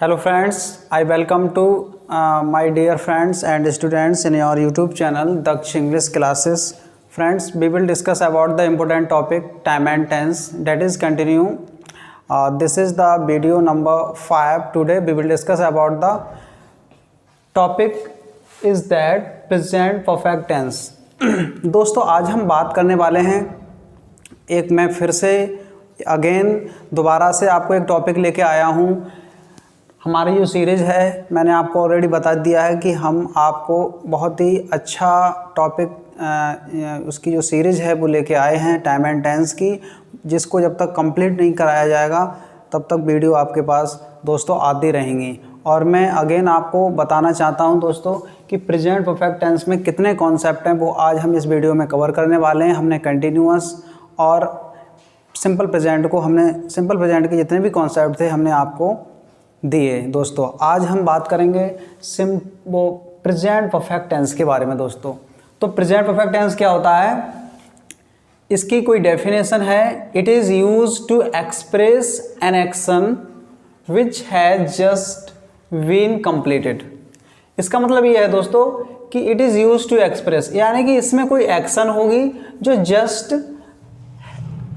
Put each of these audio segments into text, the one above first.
Hello friends, I welcome to my dear friends and students in your YouTube channel Daksh English Classes. Friends, we will discuss about the important topic time and tense, that is continue. This is the video number 5. Today we will discuss about the topic is that present perfect tense. दोस्तों आज हम बात करने वाले हैं एक मैं फिर से दोबारा से आपको एक टॉपिक लेके आया हूँ। हमारी जो सीरीज़ है मैंने आपको ऑलरेडी बता दिया है कि हम आपको बहुत ही अच्छा टॉपिक उसकी जो सीरीज़ है वो लेके आए हैं टाइम एंड टेंस की, जिसको जब तक कंप्लीट नहीं कराया जाएगा तब तक वीडियो आपके पास दोस्तों आती रहेंगी। और मैं आपको बताना चाहता हूं दोस्तों कि प्रेजेंट परफेक्ट टेंस में कितने कॉन्सेप्ट हैं वो आज हम इस वीडियो में कवर करने वाले हैं। हमने कंटिन्यूअस और सिंपल प्रेजेंट के जितने भी कॉन्सेप्ट थे हमने आपको दिए। दोस्तों आज हम बात करेंगे प्रेजेंट परफेक्ट टेंस के बारे में। दोस्तों तो प्रेजेंट परफेक्ट टेंस क्या होता है, इसकी कोई डेफिनेशन है, it is use to express an action which has just been completed. इसका मतलब ये है दोस्तों कि it is use to express, यानी कि इसमें कोई एक्शन होगी जो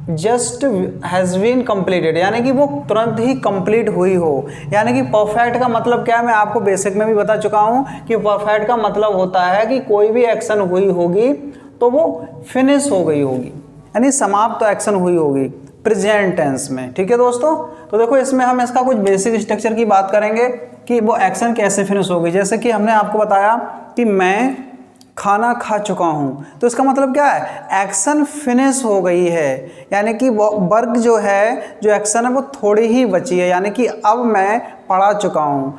जस्ट हैज़ बीन कंप्लीटेड, यानी कि वो तुरंत ही कंप्लीट हुई हो। यानी कि परफेक्ट का मतलब क्या है, मैं आपको बेसिक में भी बता चुका हूँ कि परफेक्ट का मतलब होता है कि कोई भी एक्शन हुई होगी तो वो फिनिश हो गई होगी, यानी समाप्त एक्शन हुई होगी प्रेजेंट टेंस में। ठीक है दोस्तों, तो देखो इसमें हम इसका कुछ बेसिक स्ट्रक्चर की बात करेंगे कि वो एक्शन कैसे फिनिश होगी। जैसे कि हमने आपको बताया कि मैं खाना खा चुका हूँ, तो इसका मतलब क्या है, एक्शन फिनिश हो गई है, यानी कि वो वर्क जो एक्शन है वो थोड़ी ही बची है, यानी कि अब मैं पढ़ा चुका हूँ,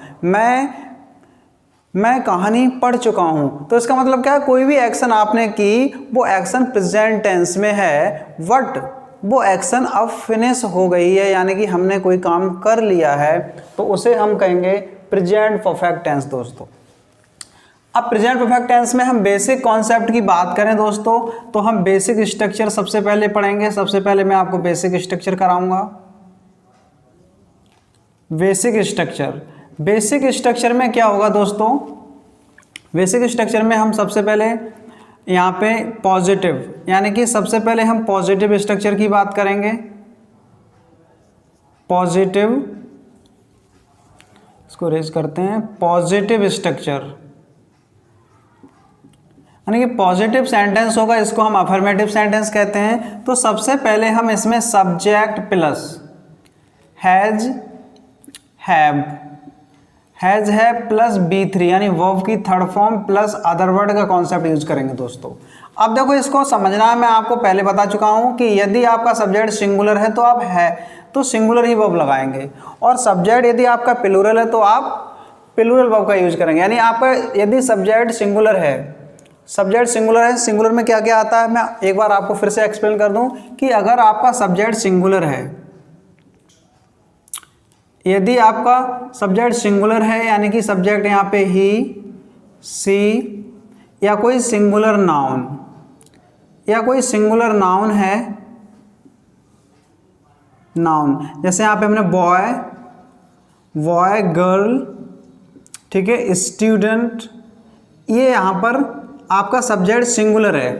मैं कहानी पढ़ चुका हूँ। तो इसका मतलब क्या है, कोई भी एक्शन आपने की वो एक्शन प्रेजेंट टेंस में है, बट वो एक्शन अब फिनिश हो गई है, यानी कि हमने कोई काम कर लिया है, तो उसे हम कहेंगे प्रेजेंट परफेक्ट टेंस। दोस्तों अब प्रेजेंट परफेक्ट टेंस में हम बेसिक कॉन्सेप्ट की बात करें दोस्तों, तो हम बेसिक स्ट्रक्चर सबसे पहले पढ़ेंगे। सबसे पहले मैं आपको बेसिक स्ट्रक्चर कराऊंगा। बेसिक स्ट्रक्चर में क्या होगा दोस्तों, बेसिक स्ट्रक्चर में हम सबसे पहले यहाँ पे पॉजिटिव, यानी कि सबसे पहले हम पॉजिटिव स्ट्रक्चर की बात करेंगे। पॉजिटिव, इसको रेज करते हैं, पॉजिटिव स्ट्रक्चर यानी कि पॉजिटिव सेंटेंस होगा, इसको हम अफर्मेटिव सेंटेंस कहते हैं। तो सबसे पहले हम इसमें subject plus has have plus B3 यानी वर्ब की third form plus other word का कॉन्सेप्ट यूज करेंगे दोस्तों। अब देखो इसको समझना है, मैं आपको पहले बता चुका हूं कि यदि आपका सब्जेक्ट सिंगुलर है तो आप है तो सिंगुलर ही वर्ब लगाएंगे, और सब्जेक्ट यदि आपका प्लूरल है तो आप प्लूरल वर्ब का यूज करेंगे। यानी आपका यदि सब्जेक्ट सिंगुलर है, सिंगुलर में क्या क्या आता है, मैं एक बार आपको फिर से एक्सप्लेन कर दूं कि अगर आपका सब्जेक्ट सिंगुलर है, यदि आपका सब्जेक्ट सिंगुलर है यानी कि सब्जेक्ट यहाँ पे ही, सी या कोई सिंगुलर नाउन है, नाउन जैसे यहाँ पे हमने बॉय गर्ल, ठीक है, स्टूडेंट, ये यहाँ पर आपका सब्जेक्ट सिंगुलर है,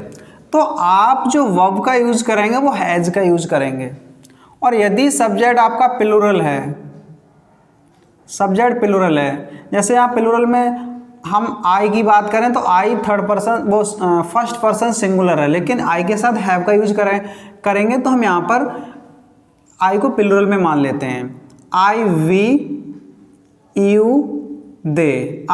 तो आप जो वर्ब का यूज करेंगे वो हैज का यूज करेंगे। और यदि सब्जेक्ट आपका प्लूरल है, जैसे यहाँ प्लूरल में हम आई की बात करें तो आई थर्ड पर्सन, वो फर्स्ट पर्सन सिंगुलर है, लेकिन आई के साथ हैव का यूज करेंगे तो हम यहाँ पर आई को प्लूरल में मान लेते हैं। आई वी यू दे।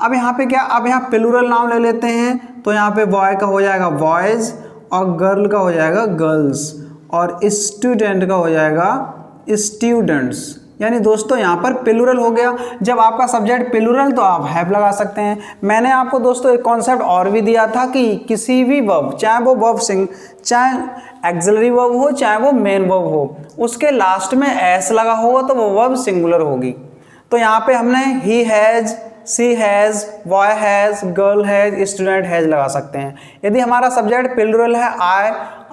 अब यहाँ पे क्या, अब यहाँ प्लूरल नाम ले लेते हैं, तो यहाँ पे बॉय का हो जाएगा बॉयज, और गर्ल का हो जाएगा गर्ल्स, और स्टूडेंट का हो जाएगा स्टूडेंट्स। यानी दोस्तों यहाँ पर प्लूरल हो गया। जब आपका सब्जेक्ट प्लूरल तो आप हैव लगा सकते हैं। मैंने आपको दोस्तों एक कॉन्सेप्ट और भी दिया था कि किसी भी वर्ब, चाहे वो वर्ब चाहे एक्सिलरी वर्ब हो, चाहे वो मेन वर्ब हो, उसके लास्ट में एस लगा होगा तो वो वर्ब सिंगुलर होगी। तो यहाँ पे हमने he has, she has, boy has, girl has, student has लगा सकते हैं। यदि हमारा सब्जेक्ट प्लूरल है,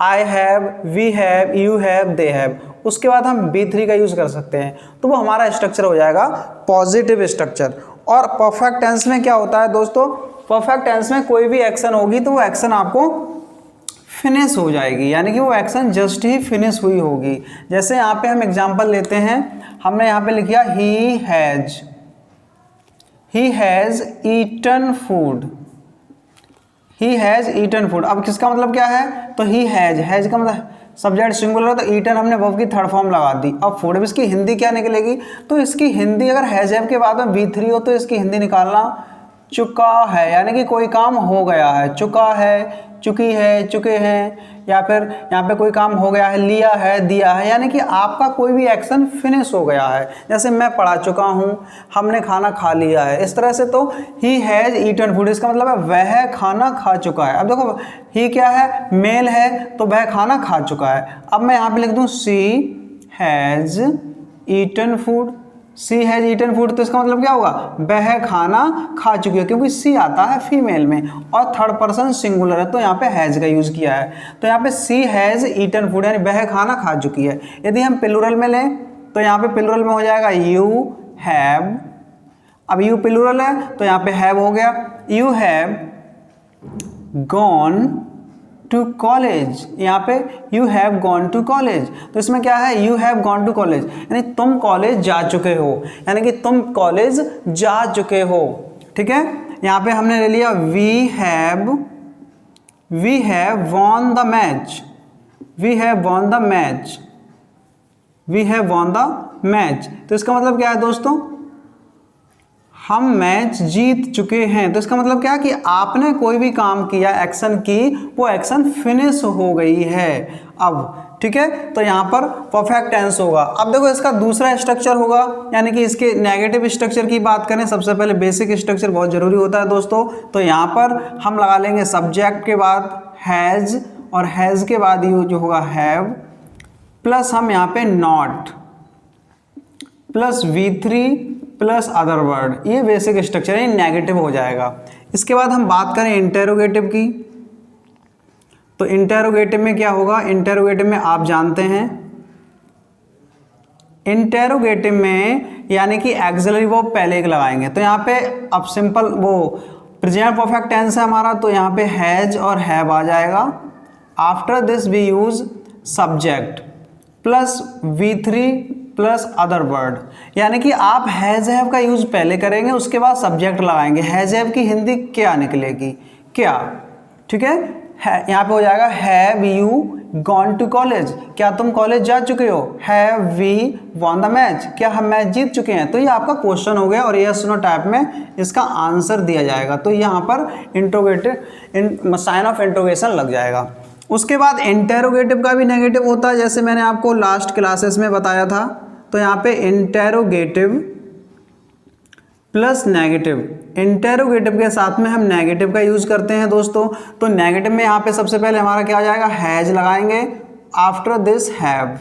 I have, we have, you have, they have, उसके बाद हम बी थ्री का यूज कर सकते हैं, तो वो हमारा स्ट्रक्चर हो जाएगा पॉजिटिव स्ट्रक्चर। और परफेक्ट टेंस में क्या होता है दोस्तों, परफेक्ट टेंस में कोई भी एक्शन होगी तो वो एक्शन आपको फिनिश हो जाएगी, यानी कि वो एक्शन जस्ट ही फिनिश हुई होगी। जैसे यहाँ पे हम एग्जांपल लेते हैं, हमने यहाँ पे लिखा he has eaten food, he has eaten food. अब किसका मतलब क्या है, तो ही हैज का मतलब सब्जेक्ट सिंगुलर, तो ईटन हमने वर्ब की थर्ड फॉर्म लगा दी। अब फूड, अब इसकी हिंदी क्या निकलेगी, तो इसकी हिंदी अगर हैज हैव के बाद में बी थ्री हो तो इसकी हिंदी निकालना चुका है, यानी कि कोई काम हो गया है, चुका है, चुकी है, चुके हैं, या फिर यहाँ पे कोई काम हो गया है, लिया है, दिया है, यानी कि आपका कोई भी एक्शन फिनिश हो गया है। जैसे मैं पढ़ा चुका हूँ, हमने खाना खा लिया है, इस तरह से तो ही हैज ईटन फूड, इसका मतलब है वह खाना खा चुका है। अब देखो ही क्या है, मेल है, तो वह खाना खा चुका है। अब मैं यहाँ पे लिख दूँ she has eaten food, she has eaten food, तो इसका मतलब क्या होगा, वह खाना खा चुकी है, क्योंकि सी आता है फीमेल में और थर्ड पर्सन सिंगुलर है, तो यहाँ पे हैज का यूज किया है। तो यहाँ पे सी हैज ईटन फूड, यानी वह खाना खा चुकी है। यदि हम प्लूरल में लें तो यहाँ पे प्लूरल में हो जाएगा यू हैव। अब यू प्लूरल है तो यहाँ पे हैव हो गया, you have gone to college, यहाँ पे you have gone to college, तो इसमें क्या है, you have gone to college, यानी तुम कॉलेज जा चुके हो, यानी कि तुम कॉलेज जा चुके हो। ठीक है, यहाँ पे हमने ले लिया we have won the match, we have won the match, we have won the match, तो इसका मतलब क्या है दोस्तों, हम मैच जीत चुके हैं। तो इसका मतलब क्या है कि आपने कोई भी काम किया, एक्शन की, वो एक्शन फिनिश हो गई है। अब ठीक है, तो यहाँ पर परफेक्ट टेंस होगा। अब देखो इसका दूसरा स्ट्रक्चर होगा, यानी कि इसके नेगेटिव स्ट्रक्चर की बात करें, सबसे पहले बेसिक स्ट्रक्चर बहुत जरूरी होता है दोस्तों। तो यहाँ पर हम लगा लेंगे सब्जेक्ट के बाद हैज, और हैज के बाद यू जो होगा हैव, प्लस हम यहाँ पे not, plus V3 plus other word, ये बेसिक स्ट्रक्चर है, नेगेटिव हो जाएगा। इसके बाद हम बात करें इंटेरोगेटिव की, तो इंटेरोगेटिव में क्या होगा, इंटेरोगेटिव में आप जानते हैं, इंटेरोगेटिव में यानी कि एक्सिलरी वर्ब पहले एक लगाएंगे। तो यहाँ पे अब सिंपल वो प्रेजेंट परफेक्ट टेंस है हमारा, तो यहाँ पे हैज और हैव आ जाएगा। After this we use subject plus V3 plus other word, यानी कि आप हैज हैव का यूज पहले करेंगे, उसके बाद सब्जेक्ट लगाएंगे। हैज हैव की हिंदी क्या निकलेगी, क्या, ठीक है, यहाँ पे हो जाएगा have you gone to college, क्या तुम कॉलेज जा चुके हो। Have we won the match, क्या हम मैच जीत चुके हैं। तो ये आपका क्वेश्चन हो गया और यस नो टाइप में इसका आंसर दिया जाएगा। तो यहाँ पर इंट्रोगेटिव साइन ऑफ इंट्रोगेशन लग जाएगा। उसके बाद इंटेरोगेटिव का भी नेगेटिव होता है, जैसे मैंने आपको लास्ट क्लासेस में बताया था। तो यहाँ पे इंटेरोगेटिव प्लस नेगेटिव, इंटेरोगेटिव के साथ में हम नेगेटिव का यूज करते हैं दोस्तों। तो नेगेटिव में यहाँ पे सबसे पहले हमारा क्या आ जाएगा, हैज लगाएंगे, after this have,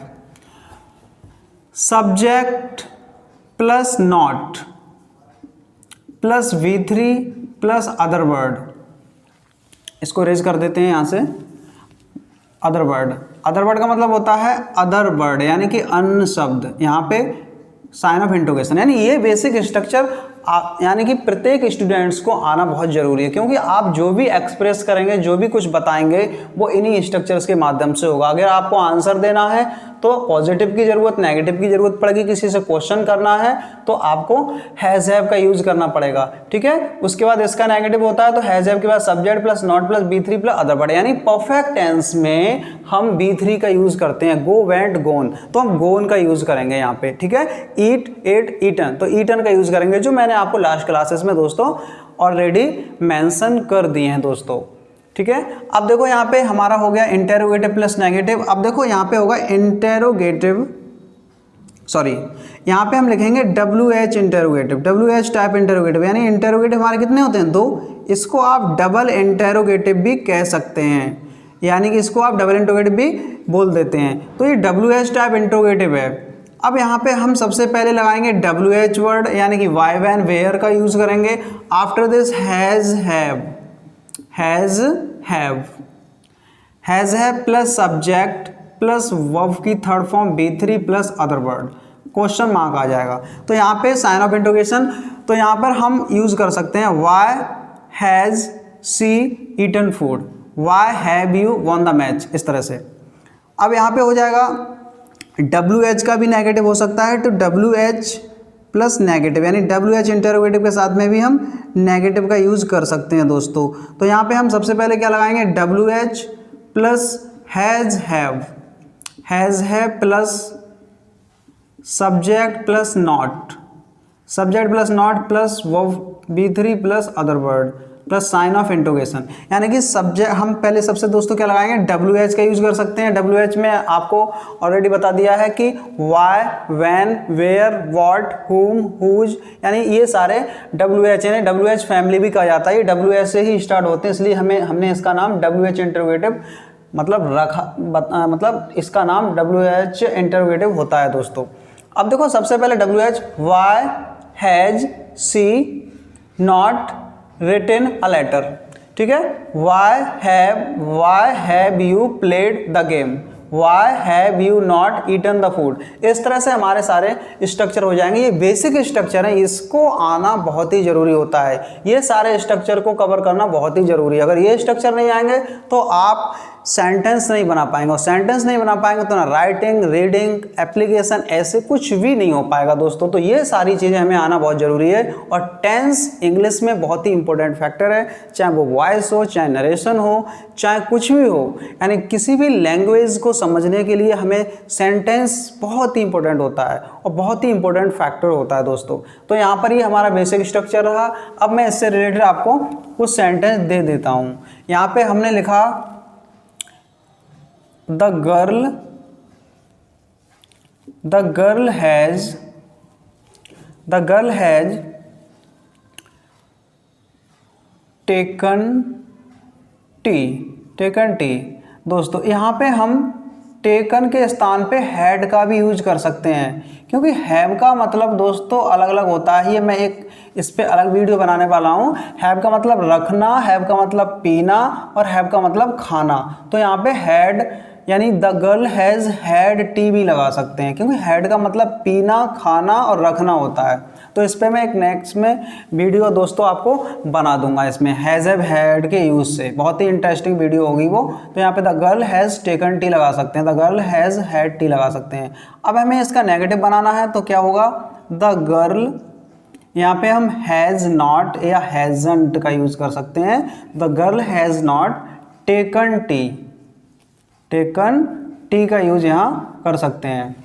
subject plus not plus V3 plus other word, इसको रेज कर देते हैं यहाँ से। अदर वर्ड, अदर वर्ड का मतलब होता है अदर वर्ड, यानी कि अन्य शब्द, यहाँ पे साइन ऑफ इंट्रोगेशन। यानी ये बेसिक स्ट्रक्चर यानी कि प्रत्येक स्टूडेंट्स को आना बहुत जरूरी है, क्योंकि आप जो भी एक्सप्रेस करेंगे, जो भी कुछ बताएंगे, वो इन्हीं स्ट्रक्चर्स के माध्यम से होगा। अगर आपको आंसर देना है तो पॉजिटिव की जरूरत, नेगेटिव की जरूरत पड़ेगी, किसी से क्वेश्चन करना है तो आपको हैज हैव का यूज करना पड़ेगा। ठीक है, उसके बाद इसका नेगेटिव होता है तो हैज हैव के बाद subject plus not plus V3 plus other word, यानी परफेक्ट टेंस में हम V3 का यूज करते हैं, गो वेंट गोन, तो हम गोन का यूज करेंगे यहाँ पे। ठीक है, ईट एट ईटन, तो ईटन का यूज करेंगे, जो मैंने आपको लास्ट क्लासेस में दोस्तों ऑलरेडी मेंशन कर दिए हैं दोस्तों। ठीक है, अब देखो यहाँ पे हमारा हो गया इंटेरोगेटिव प्लस नेगेटिव। अब देखो यहाँ पे होगा इंटेरोगेटिव, सॉरी यहाँ पे हम लिखेंगे WH interrogative, WH type interrogative, यानी इंटेरोगेटिव हमारे कितने होते हैं, 2। इसको आप डबल इंटेरोगेटिव भी कह सकते हैं, यानी कि इसको आप डबल इंटेरोगेटिव भी बोल देते हैं। तो ये WH टाइप इंटेरोगेटिव है। अब यहाँ पे हम सबसे पहले लगाएंगे WH वर्ड, यानी कि वाई वैन वेयर का यूज करेंगे। After this has have, has have, has है प्लस सब्जेक्ट प्लस वर्ब की third form B3 plus other word, question mark आ जाएगा। तो यहाँ पे साइन ऑफ इंटरोगेशन, तो यहाँ पर हम यूज़ कर सकते हैं why has she eaten food, why have you won the match, इस तरह से। अब यहाँ पे हो जाएगा WH का भी नेगेटिव हो सकता है, तो WH प्लस नेगेटिव, यानी WH इंटरोगेटिव के साथ में भी हम नेगेटिव का यूज़ कर सकते हैं दोस्तों। तो यहाँ पे हम सबसे पहले क्या लगाएंगे, WH प्लस हैज़ है plus subject plus not, subject plus not plus verb B3 plus other word plus sign of interrogation, यानी कि सब्जेक्ट हम पहले सबसे दोस्तों क्या लगाएंगे, WH का यूज़ कर सकते हैं। WH में आपको ऑलरेडी बता दिया है कि वाई, व्हेन, वेयर, व्हाट, हुम, हुज, यानी ये सारे WH, यानी WH फैमिली भी कहा जाता है, ये WH से ही स्टार्ट होते हैं, इसलिए हमने इसका नाम WH इंटरोगेटिव मतलब रखा, मतलब इसका नाम WH इंटरोगेटिव होता है दोस्तों। अब देखो सबसे पहले WH, why has she not written a letter, ठीक है। Why have you played the game, why have you not eaten the food, इस तरह से हमारे सारे स्ट्रक्चर हो जाएंगे। ये बेसिक स्ट्रक्चर है, इसको आना बहुत ही ज़रूरी होता है, ये सारे स्ट्रक्चर को कवर करना बहुत ही ज़रूरी है। अगर ये स्ट्रक्चर नहीं आएंगे तो आप सेंटेंस नहीं बना पाएंगे, और सेंटेंस नहीं बना पाएंगे तो ना राइटिंग, रीडिंग, एप्लीकेशन, ऐसे कुछ भी नहीं हो पाएगा दोस्तों। तो ये सारी चीज़ें हमें आना बहुत ज़रूरी है। और टेंस इंग्लिश में बहुत ही इंपॉर्टेंट फैक्टर है, चाहे वो वॉइस हो, चाहे नरेशन हो, चाहे कुछ भी हो, यानी किसी भी लैंग्वेज को समझने के लिए हमें सेंटेंस बहुत ही इंपॉर्टेंट होता है और बहुत ही इंपॉर्टेंट फैक्टर होता है दोस्तों। तो यहाँ पर ही हमारा बेसिक स्ट्रक्चर रहा। अब मैं इससे रिलेटेड आपको कुछ सेंटेंस दे देता हूँ। यहाँ पे हमने लिखा The girl has taken tea। दोस्तों यहाँ पे हम टेकन के स्थान पे हैड का भी यूज कर सकते हैं, क्योंकि हैव का मतलब दोस्तों अलग अलग होता है। ये मैं एक इस पे अलग वीडियो बनाने वाला हूँ। हैव का मतलब रखना, हैव का मतलब पीना, और हैव का मतलब खाना। तो यहाँ पे हैड यानी the girl has had T भी लगा सकते हैं, क्योंकि हैड का मतलब पीना, खाना और रखना होता है। तो इस पे मैं एक नेक्स्ट में वीडियो दोस्तों आपको बना दूंगा, इसमें हैज़ हैव हैड के यूज़ से बहुत ही इंटरेस्टिंग वीडियो होगी वो। तो यहाँ पे the girl has taken T लगा सकते हैं, the girl has had T लगा सकते हैं। अब हमें इसका नेगेटिव बनाना है, तो क्या होगा, द गर्ल, यहाँ पे हम हैज़ नॉट या हैज़ंट का यूज़ कर सकते हैं। The girl has not taken T का यूज यहाँ कर सकते हैं,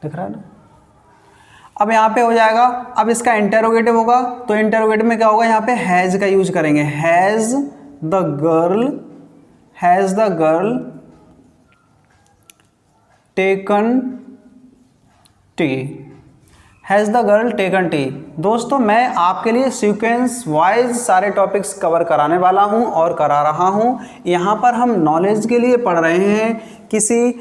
दिख रहा है ना। अब यहाँ पे हो जाएगा, अब इसका इंटेरोगेटिव होगा, तो इंटेरोगेटिव में क्या होगा, यहाँ पे हैज़ का यूज करेंगे। Has the girl taken T, has the girl taken T. दोस्तों मैं आपके लिए सीक्वेंस वाइज सारे टॉपिक्स कवर कराने वाला हूं और करा रहा हूं। यहाँ पर हम नॉलेज के लिए पढ़ रहे हैं, किसी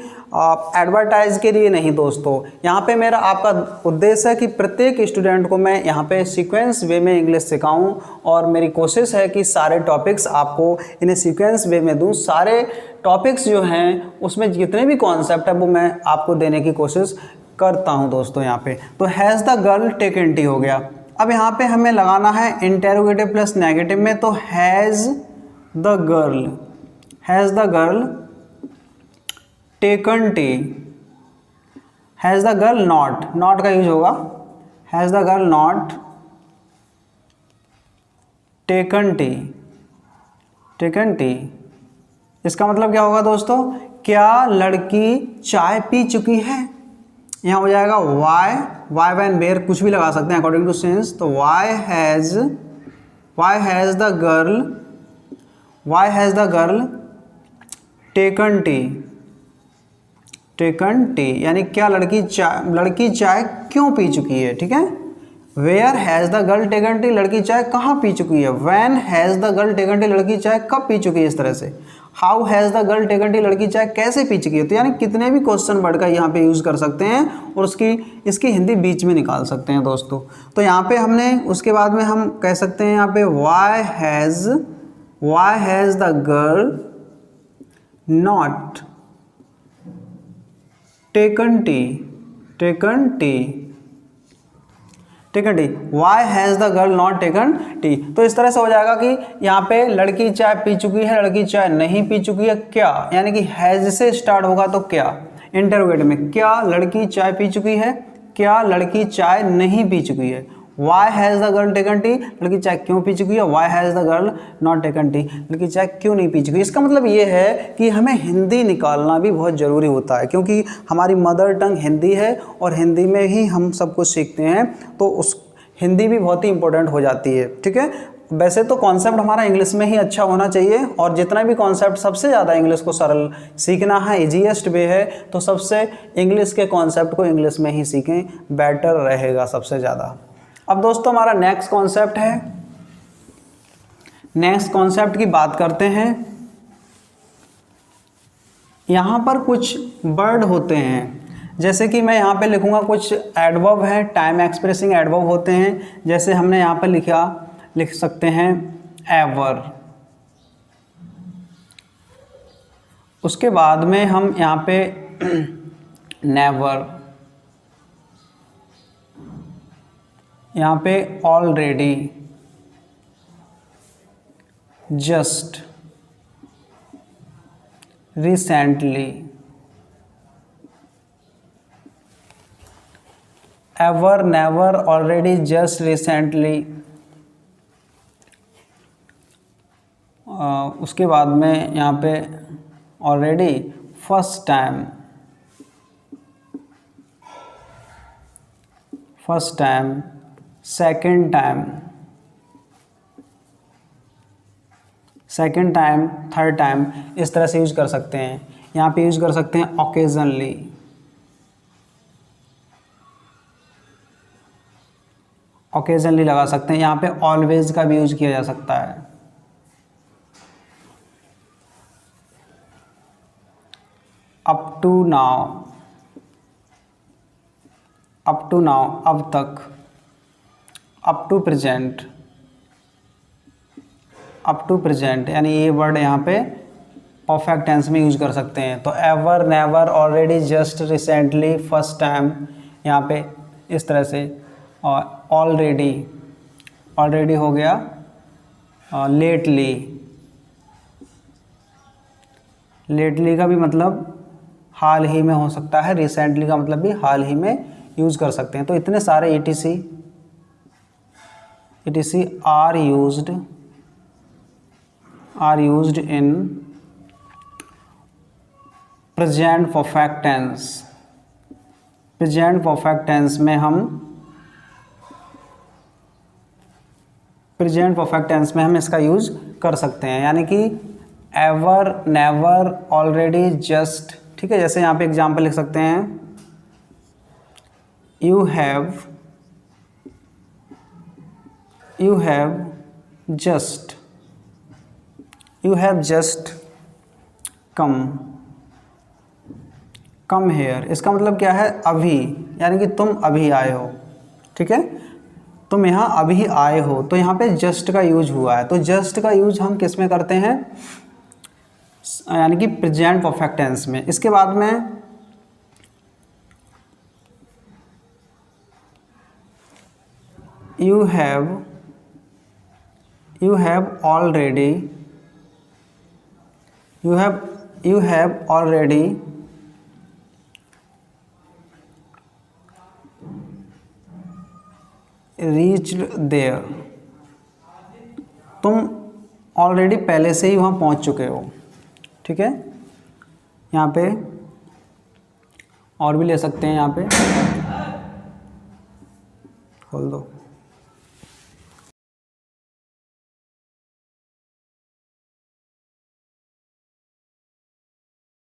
एडवर्टाइज के लिए नहीं दोस्तों। यहाँ पे मेरा आपका उद्देश्य है कि प्रत्येक स्टूडेंट को मैं यहाँ पे सीक्वेंस वे में इंग्लिश सिखाऊं, और मेरी कोशिश है कि सारे टॉपिक्स आपको इन्हें सीक्वेंस वे में दूं। सारे टॉपिक्स जो हैं उसमें जितने भी कॉन्सेप्ट है वो मैं आपको देने की कोशिश करता हूं दोस्तों। यहाँ पे तो has the girl taken T हो गया। अब यहाँ पे हमें लगाना है इंटेरोगेटिव प्लस नेगेटिव में, तो has the girl taken T, has the girl not का यूज होगा, has the girl not taken T. इसका मतलब क्या होगा दोस्तों, क्या लड़की चाय पी चुकी है। यहाँ हो जाएगा वाई वैन वेयर कुछ भी लगा सकते हैं अकॉर्डिंग टू सेंस। तो why has the girl taken tea, यानी क्या लड़की चाय क्यों पी चुकी है, ठीक है। Where has the girl taken tea, लड़की चाय कहाँ पी चुकी है। When has the girl taken tea, लड़की चाय कब पी चुकी है, इस तरह से। How has the girl taken tea, लड़की चाय कैसे पी चुकी है। तो यानी कितने भी क्वेश्चन वर्ड का यहाँ पे यूज़ कर सकते हैं और इसकी हिंदी बीच में निकाल सकते हैं दोस्तों। तो यहाँ पे हमने उसके बाद में हम कह सकते हैं यहाँ पे why has the not taken tea, taken tea, taken tea, why has the girl not taken tea। तो इस तरह से हो जाएगा कि यहाँ पे लड़की चाय पी चुकी है, लड़की चाय नहीं पी चुकी है, क्या, यानी कि हैज से स्टार्ट होगा तो क्या, इंटरोगेटिव में, क्या लड़की चाय पी चुकी है, क्या लड़की चाय नहीं पी चुकी है। Why has the girl taken tea, लड़की चाय क्यों पी चुकी है, why has the girl not taken tea, लड़की चाय क्यों नहीं पी चुकी। इसका मतलब ये है कि हमें हिंदी निकालना भी बहुत ज़रूरी होता है, क्योंकि हमारी मदर टंग हिंदी है और हिंदी में ही हम सब कुछ सीखते हैं, तो उस हिंदी भी बहुत ही इंपॉर्टेंट हो जाती है। ठीक है, वैसे तो कॉन्सेप्ट हमारा इंग्लिश में ही अच्छा होना चाहिए, और जितना भी कॉन्सेप्ट सबसे ज़्यादा इंग्लिश को सरल सीखना है, ईजीएस्ट वे है, तो सबसे इंग्लिश के कॉन्सेप्ट को इंग्लिश में ही सीखें, बेटर रहेगा सबसे ज़्यादा। अब दोस्तों हमारा नेक्स्ट कॉन्सेप्ट है, नेक्स्ट कॉन्सेप्ट की बात करते हैं। यहाँ पर कुछ वर्ड होते हैं, जैसे कि मैं यहाँ पे लिखूँगा कुछ एडवर्ब है, टाइम एक्सप्रेसिंग एडवर्ब होते हैं, जैसे हमने यहाँ पे लिख सकते हैं एवर। उसके बाद में हम यहाँ पे नेवर, यहाँ पे already, just, recently, ever, never, already, just, recently. उसके बाद में यहाँ पे already, first time, first time, second time, second time, third time, इस तरह से यूज कर सकते हैं। यहाँ पे यूज कर सकते हैं ओकेजनली, ओकेजनली लगा सकते हैं। यहाँ पे ऑलवेज का भी यूज किया जा सकता है। Up to now, up to now, अब तक, up to present, up to present, यानी ये वर्ड यहाँ पे परफेक्ट टेंस में यूज कर सकते हैं। तो ever, never, already, just, recently, first time, यहाँ पे इस तरह से। और ऑलरेडी, ऑलरेडी हो गया, लेटली, लेटली का भी मतलब हाल ही में हो सकता है, रिसेंटली का मतलब भी हाल ही में यूज कर सकते हैं। तो इतने सारे ETC are used in present perfect tense. Present perfect tense में हम इसका यूज कर सकते हैं, यानी कि एवर, नेवर, ऑलरेडी, जस्ट। ठीक है, जैसे यहाँ पे एग्जाम्पल लिख सकते हैं, you have just come here. इसका मतलब क्या है, अभी, यानी कि तुम अभी आए हो। ठीक है, तुम यहाँ अभी आए हो, तो यहाँ पे जस्ट का यूज हुआ है। तो जस्ट का यूज हम किस में करते हैं, यानी कि प्रेजेंट परफेक्ट टेंस में। इसके बाद में you have already reached there। तुम ऑलरेडी पहले से ही वहाँ पहुँच चुके हो। ठीक है, यहाँ पे और भी ले सकते हैं, यहाँ पे खोल दो।